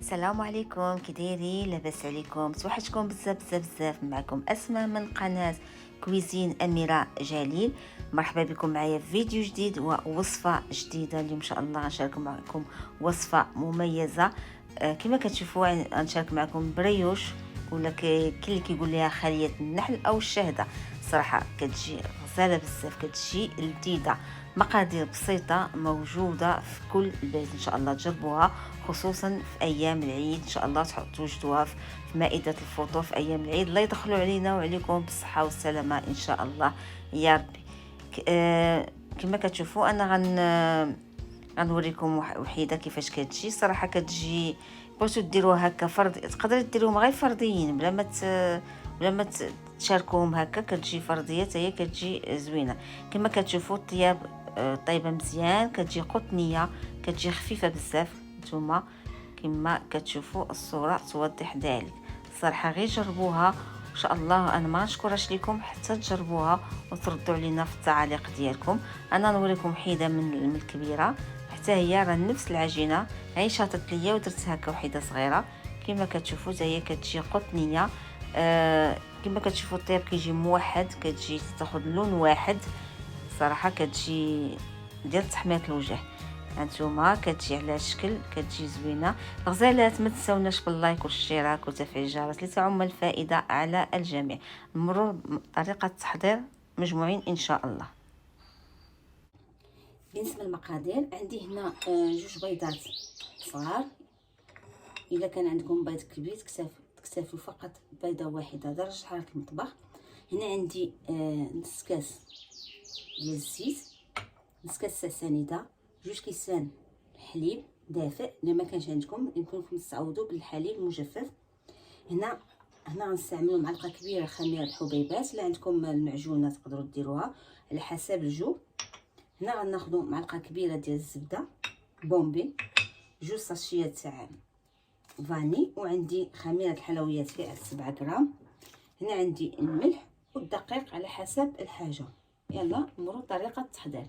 السلام عليكم، كي دايرين؟ لاباس عليكم؟ توحشكم بزاف بزاف بزاف. معكم اسماء من قناه كويزين اميره جليل. مرحبا بكم معايا في فيديو جديد ووصفه جديده. اليوم ان شاء الله غنشارك معكم وصفه مميزه. كما كتشوفوا غنشارك معكم بريوش، ولا كاين اللي كيقول لها خليه النحل او الشهده. صراحه كتجي غزاله بزاف، كتجي لذيذه. مقادير بسيطه موجوده في كل البيت، ان شاء الله تجربوها، خصوصا في ايام العيد. ان شاء الله توجدوها في مائده الفطور في ايام العيد. الله يدخلوا علينا وعليكم بالصحه والسلامه ان شاء الله يا ربي. كما كتشوفوا انا غنوريكم وحيده كيفاش كتجي. صراحه كتجي بغيتو ديروها هكا فرض، تقدروا ديروهم غير فرديين بلا ما تشاركوهم هكا. كتجي فرديه حتى هي كتجي زوينه. كما كتشوفوا الطياب طيبه مزيان، كتجي قطنيه، كتجي خفيفه بزاف. نتوما كما كتشوفوا الصوره توضح ذلك. صراحه غير جربوها ان شاء الله. انا ما نشكرش لكم حتى تجربوها وتردوا علينا في التعاليق ديالكم. انا نوريكم حيده من الكبيره حتى هي راه نفس العجينه، غير شاطت ليا ودرت هكا وحيده صغيره. كما كتشوفوا هي كتجي قطنيه. كما كتشوفوا الطياب كيجي موحد، كتجي تاخذ لون واحد. صراحه كتجي ديال تحمير الوجه. هانتوما كتجي على شكل، كتجي زوينه. غزالات ما تنساوناش باللايك والاشتراك وتفعيل الجرس لتعم الفائده على الجميع. نمروا بطريقه التحضير مجموعين ان شاء الله. بالنسبه للمقادير عندي هنا جوج بيضات صغار. اذا كان عندكم بيض كبير تكتفوا فقط بيضه واحده درجه حراره المطبخ. هنا عندي نص كاس ديال الزيت، نص كاس سنيده، جوج كيسان حليب دافئ. الا ما كانش عندكم يمكنكم تستعوضوا بالحليب المجفف. هنا غنستعملوا معلقه كبيره خميره الحبيبات. الا عندكم المعجونه تقدروا ديروها على حسب الجو. هنا غناخذوا معلقه كبيره ديال الزبده بومبي، جوج ساشيات تاع فاني، وعندي خميره الحلويات فيها 7 غرام. هنا عندي الملح والدقيق على حسب الحاجه. يلا نمروا طريقه التحضير.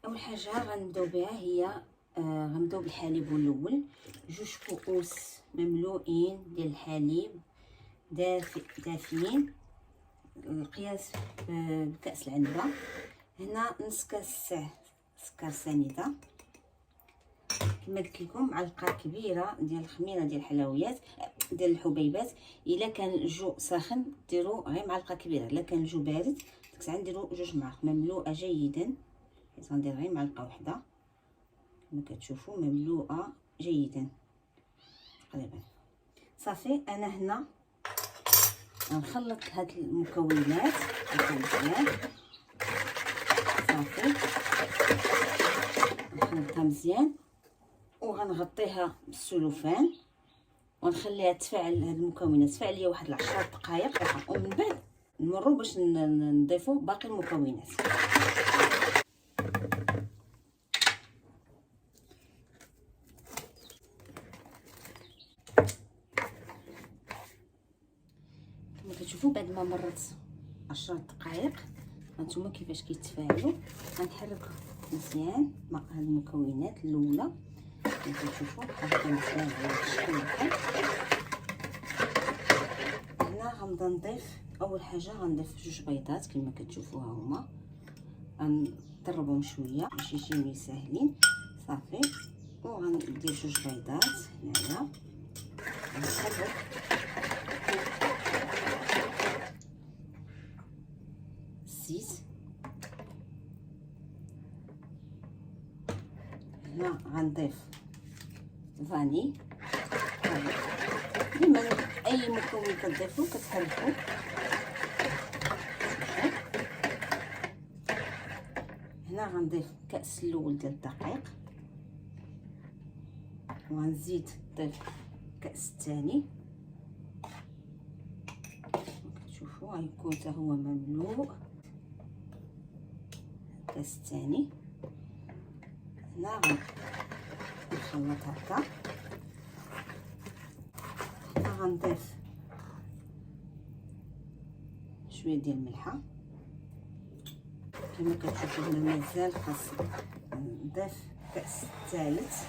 اول حاجه غنبداو بها هي غنبداو بالحليب الاول. جوج كؤوس مملوئين ديال الحليب دافيين، القياس بكاس العنبه. هنا نص كاس سكر سنيده، كما قلت لكم معلقه كبيره ديال الخميره ديال الحلويات ديال الحبيبات. الا كان الجو ساخن ديروا غير معلقه كبيره، الا كان الجو بارد نديروا جوج معالق مملوءه جيدا. غندير غير معلقه واحده كما كتشوفوا مملوءه جيدا تقريبا. صافي انا هنا غنخلط هاد المكونات مزيان. صافي نخلطها مزيان وغنغطيها بالسلوفان ونخليها تفاعل. هاد المكونات تفاعل ليا واحد 10 دقائق، ومن بعد نمروا باش نضيفوا باقي المكونات. كما كتشوفوا بعد ما مرت 10 دقائق هانتوما كيفاش كيتفاعلوا. غنحرك مزيان مع هاد المكونات الاولى كما كتشوفوا حركه مزيان على الشكل هذا. هنا غنبدا نضيف اول حاجه غنضيف جوج بيضات كما كتشوفوها هما. غنضربهم شويه باش يجيو ساهلين. صافي وغندير جوج بيضات هنايا. غنحرك الزيت. هنا غنضيف فاني. ديما اي مكون كتضيفوه كتحركوه. هنا غنضيف كاس الاول ديال الدقيق، وغنزيد نضيف كاس الثاني. كتشوفوا غيكون حتى هو مملوء الكاس الثاني. هنا غنخلط هكا. هنا غنضيف شويه ديال الملحه كما كتشوفوا. هنا مازال خاص نضيف كاس الثالث.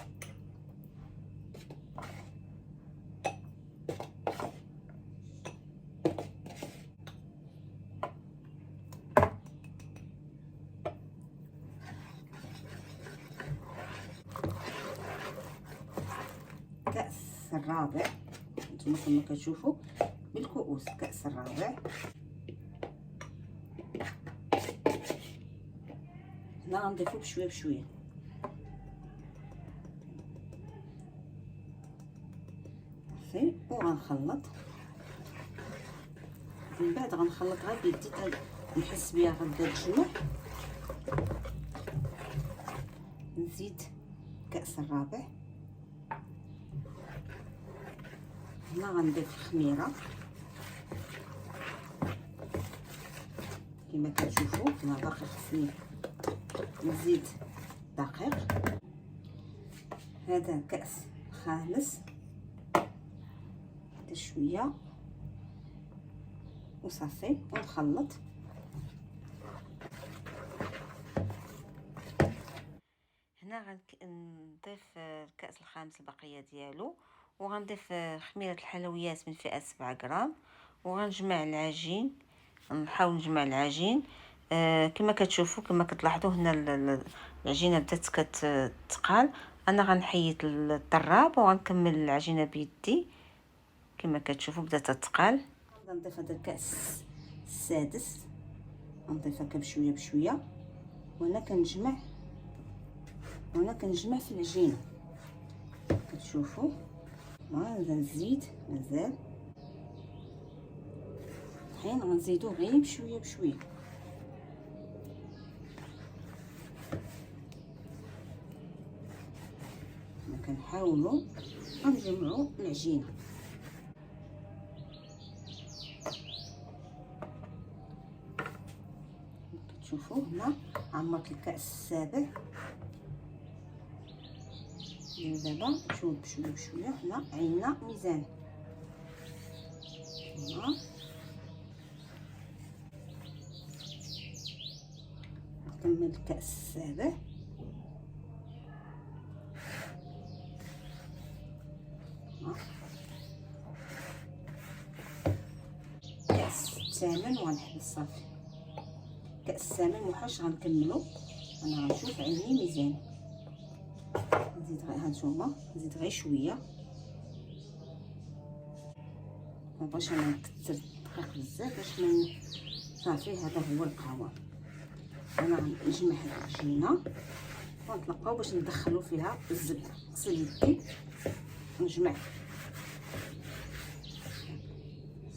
الكأس الرابع. نتوما كما كتشوفوا بالكؤوس الكأس الرابع. هنا غنضيفو بشويه بشويه. صافي وغنخلط. من بعد غنخلط غير بيدي نحس بها غنبدا تجمع. نزيد الكأس الرابع. هنا غنضيف الخميره كما كتشوفوا. هنا باقي خصني نزيد دقيق. هذا الكأس الخامس حتى شويه وصافي ونخلط. هنا غنضيف الكأس الخامس البقيه ديالو، وغنضيف خميره الحلويات من فئه 7 غرام، وغنجمع العجين. نحاول نجمع العجين كما كتشوفوا كما كتلاحظوا. هنا العجينه بدات كتقال. انا غنحيد الطراب وغنكمل العجينه بيدي كما كتشوفوا بدات تقال. غنضيف هذا الكأس السادس، غنضيفها بشويه بشويه. وانا كنجمع في العجينه كتشوفوا. غنزيد مازال حين غنزيدو غير بشويه بشويه. كنحاولوا نجمعوا العجينه. كتشوفوا هنا عمرت الكأس السابع. دابا شوف بشويه بشويه. هنا عينا ميزان. هنا نكمل الكأس السابع. كأس الثامن وغنحبس صافي. كأس الثامن محاش غنكملو. انا غنشوف عيني ميزان. نزيد غير هانتوما نزيد غير شويه. مبغاش انا نكثر الدقيق بزاف باش من صافي. هذا هو القوام. انا غنجمع هاد العجينه ونطلقاو باش ندخلو فيها الزبده. نغسل يدي ونجمع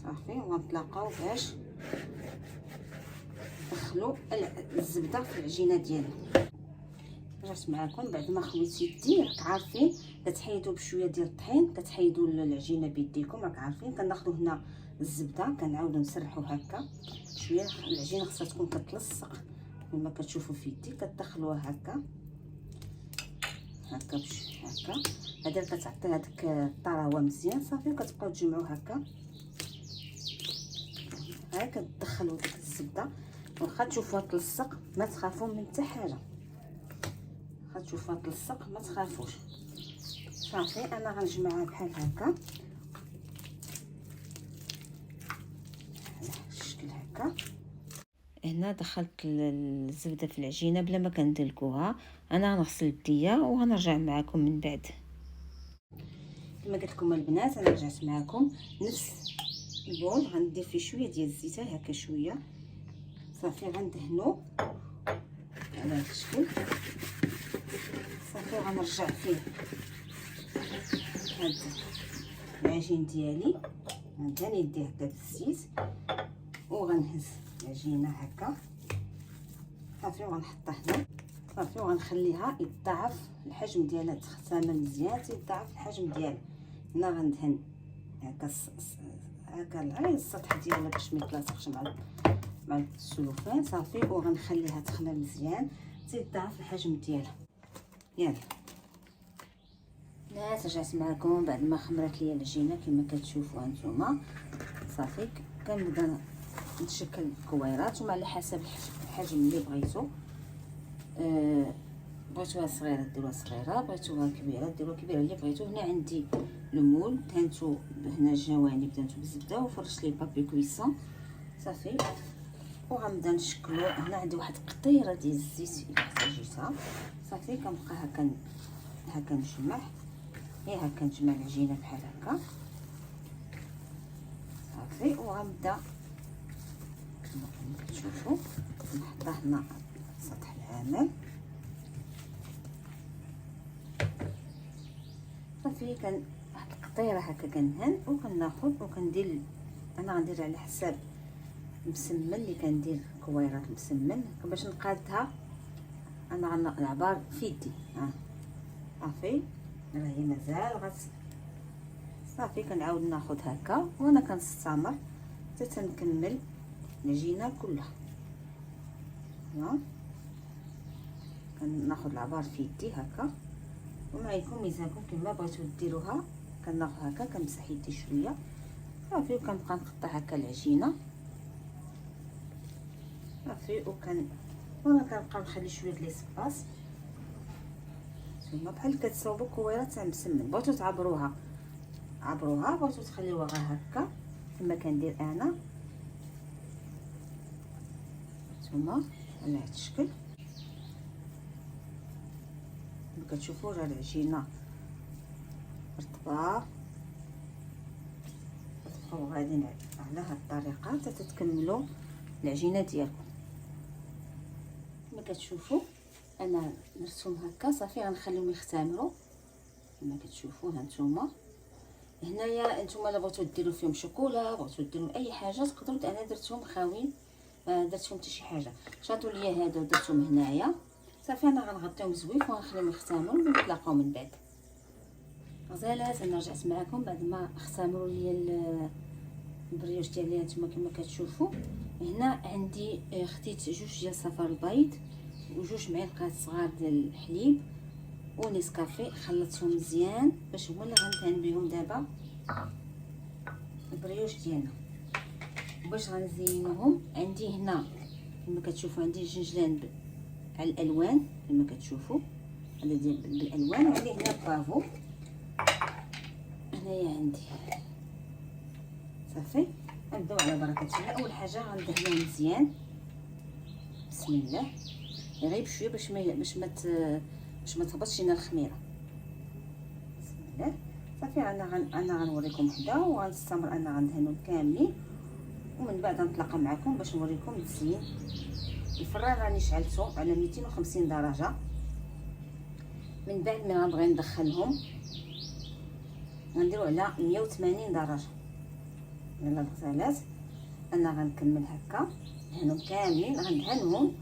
صافي ونطلقاو باش ندخلو الزبده في العجينه ديالنا. رجعت معكم بعد ما خويت يدي. راك عارفين كتحيدوا بشويه ديال الطحين كتحيدوا العجينه بيديكم. راك عارفين كناخذوا هنا الزبده كنعاودوا نسرحوا هكا شويه. العجينه خصها تكون كتلصق كما كتشوفوا في يدي. كتدخلوها هكا هكا هكا. هذا كتعطي هذيك الطراوه مزيان صافي. كتبقاو تجمعوا هكا. ها كتدخلوا ديك الزبده. واخا تشوفوها تلصق ما تخافوا من حتى حاجه. واخا تشوفوها تلصق ما تخافوش صافي. انا غنجمعها بحال هكا على الشكل هكا. هنا دخلت الزبده في العجينه بلا ما كندلكوها. انا غنغسل يديا وغنرجع معكم من بعد. كما قلت لكم البنات انا رجعت معكم. نفس البول غندير فيه شويه ديال الزيت هكا شويه صافي. غندهنو على هذا الشكل صافي. غنرجع فيه هاد العجين ديالي. غندهن يدي هكا بالزيت وغنهز العجينه هكا صافي. وغنحطها هنا صافي. وغنخليها يتضاعف الحجم ديالها. تختامل مزيان تيتضاعف الحجم ديالها. هنا غندهن هكا هكا غير السطح ديالها باش ما يتلاصقش مع السلوفان صافي. وغنخليها تخمر مزيان تيتضاعف الحجم ديالها. يلا الناس رجعت معكم بعد ما خمرت ليا العجينه كما كتشوفوا هانتوما صافي. كنبدا نشكل كويرات وعلى حسب الحجم اللي بغيتو. بغيتوها صغيره ديروها صغيره، بغيتوها كبيره ديروها كبيره اللي بغيتو. هنا عندي المول دهنتو هنا الجوانب دهنتو بالزبده وفرشت ليه بابي كويسون صافي. وغنبدا نشكلو. هنا عندي واحد قطيره ديال الزيت الا احتاجيتها صافي. كنبقى هكا نجمع هي هكا نجمع العجينه بحال هكا صافي. وغنبدا كما كتشوفوا نحط هنا سطح العمل صافي. كان واحد القطيره هكا كندهن وكناخذ وكندير، انا غندير على حساب مسمن اللي كندير كويرات مسمن باش نقادها. انا العبار في يدي صافي. راه هي مازال صافي. كنعاود ناخذ هكا وانا كنستمر حتى تنكمل العجينه كلها. كناخذ العبار في يدي هكا ومعكم ميزانكم كما بغيتو ديروها. كناخذ هكا كنمسح يدي شويه صافي وكنبقى نقطع هكا العجينه صافي. وانا كنبقى نخلي شويه ليسباس ثم بحال كتصاوبوا كويرات تاع مسمن. بغيتو تعبروها عبروها، بغيتو تخليوها غير هكا كما كندير انا ثم على هذا الشكل. كتشوفوا راه العجينه رطبه. تبقاو غاديين على هاد الطريقه حتى تتكملوا العجينه ديالكم. كما كتشوفوا انا نرسم هكا صافي. غنخليهم يختمروا كما كتشوفوا. هانتوما هنايا نتوما الا بغيتو ديروا فيهم شوكولا، بغيتو ديروا اي حاجه تقدروا. انا درتهم خاويين ما درتهم حتى شي حاجه. شاطوا ليا هادو درتهم هنايا صافي. انا غنغطيهم زويف ونخليهم يختمروا ونتلاقاو من بعد. غزالات انا رجعت معكم بعد ما اختمروا ليا البريوش ديالي. نتوما كما كتشوفوا هنا عندي خديت جوج ديال صفار البيض وجوج معالق صغار ديال الحليب ونسكافيه. خلطتهم مزيان باش هما اللي غندهن بهم دابا البريوش ديالنا. باش غنزينوهم عندي هنا كما كتشوفوا عندي الجنجلان على الالوان كما كتشوفوا هذا ديال بالالوان. وعندي هنا البافو هنايا عندي صافي. نبداو على بركه الله. اول حاجه غندهنوهم مزيان بسم الله غير بشويه باش ما تهبطش لنا الخميره بسم الله صافي. انا غنوريكم حدا وغنستمر انا غندهنهم كاملين ومن بعد نتلاقى معكم باش نوريكم التزيين. الفران راني شعلته على 250 درجه. من بعد ما غنبغي ندخلهم غنديرو على 180 درجه. يلا الغزالات انا غنكمل هكا ندهنهم كاملين. غندهنهم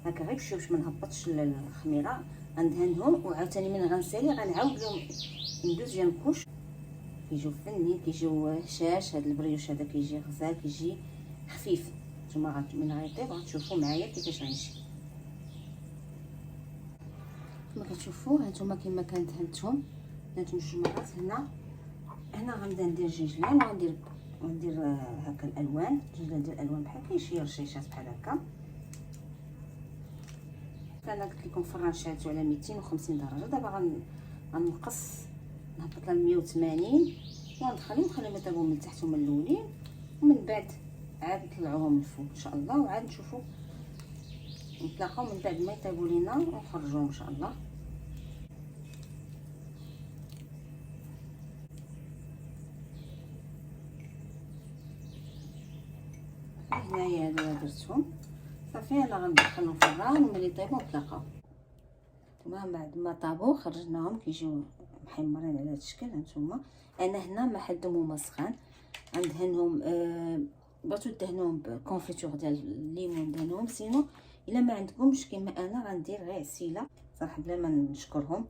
هكا غير بشويه باش ما نهبطش الخميره. غندهنهم وعاوتاني من غنسالي غنعاود لهم ندوز ديال الكوش. كيجيو فنين كيجيو هشاش. هذا البريوش هذا كيجي غزال كيجي خفيف. نتوما من غيطيب غتشوفوا معايا كيفاش غيجي. كما كتشوفوا هانتوما كما كانت دهنتهم جوج مرات. هنا غنبدا ندير جنجلان وغندير هكا الالوان. جنجلان ديال الالوان بحال شي رشيشات بحال هكا. انا قلت لكم فران شعلته على 250 درجه. دابا غنقص نهبط لها 180 ونخليهم يطيبوا من تحت ومن الاولين ومن بعد عاد نطلعوهم لفوق ان شاء الله. وعاد نشوفوا نتلاقاو من بعد ما يطيبوا لينا ونخرجوهم ان شاء الله. هنايا هادو درتهم صافي. انا غندخلهم في الفران وملي يطيبوا نتلاقاو. نتوما بعد ما طابوا خرجناهم كيجيو محمرين على هذا الشكل. هانتوما انا هنا ما حدهم هما سخان. غندهنهم بغيتو دهنوهم بكونفيتور ديال الليمون دهنوهم. سينو الا ما عندكمش كما انا غندير غير عسيله صراحه بلا ما نشكرهم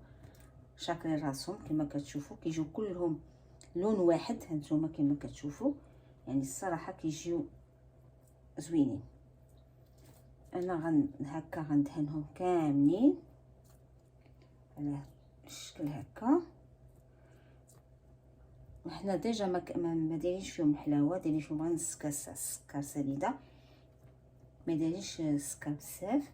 شاكرين راسهم. كما كتشوفوا كيجيو كلهم لون واحد. هانتوما كما كتشوفوا يعني الصراحه كيجيو زوينين. انا هكا غندهنهم كاملين على الشكل هكا. وحنا ديجا ما دايرينش فيهم حلاوه، دايرين فيهم غير نص كاس السكر سنيده، ما دايرينش السكر بزاف.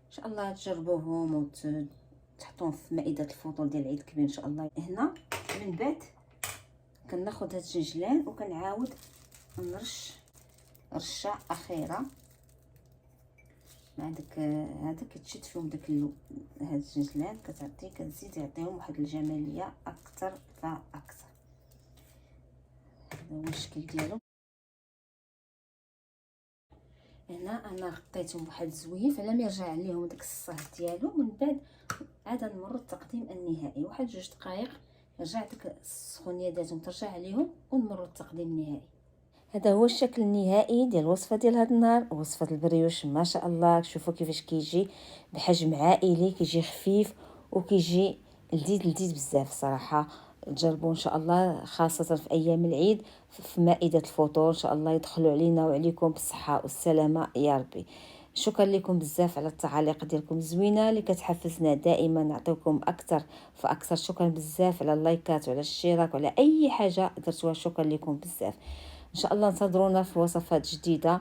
ان شاء الله تجربوهم وتحطوهم في مائده الفطور ديال العيد الكبير ان شاء الله. هنا من بعد كناخذ هاد الجنجلان وكنعاود نرش رشه اخيره مع داك هذا كتشد فيهم داك هاد الجنجلان، كتعطي كتزيد يعطيهم واحد الجماليه اكثر فاكثر. هذا هو الشكل ديالو. هنا انا غطيتهم بواحد الزويف على ما يرجع عليهم داك الصهد ديالو. من بعد عاد نمروا التقديم النهائي، واحد 2 دقائق رجع داك السخونيه ديالهم ترجع عليهم ونمروا التقديم النهائي. هذا هو الشكل النهائي ديال الوصفه ديال هذا النهار، وصفه البريوش ما شاء الله. شوفوا كيفاش كيجي بحجم عائلي، كيجي خفيف وكيجي لذيذ بزاف صراحه. جربوا ان شاء الله، خاصه في ايام العيد في مائده الفطور ان شاء الله يدخلوا علينا وعليكم بالصحه والسلامه يا ربي. شكرا لكم بزاف على التعاليق ديالكم الزوينه اللي كتحفزنا دائما نعطيكم اكثر فاكثر. شكرا بزاف على اللايكات وعلى الاشتراك وعلى اي حاجه درتوها، شكرا لكم بزاف. ان شاء الله انتظرونا في وصفات جديده،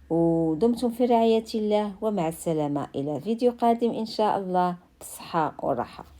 ودمتم في رعايه الله، ومع السلامه الى فيديو قادم ان شاء الله، بالصحه والراحه.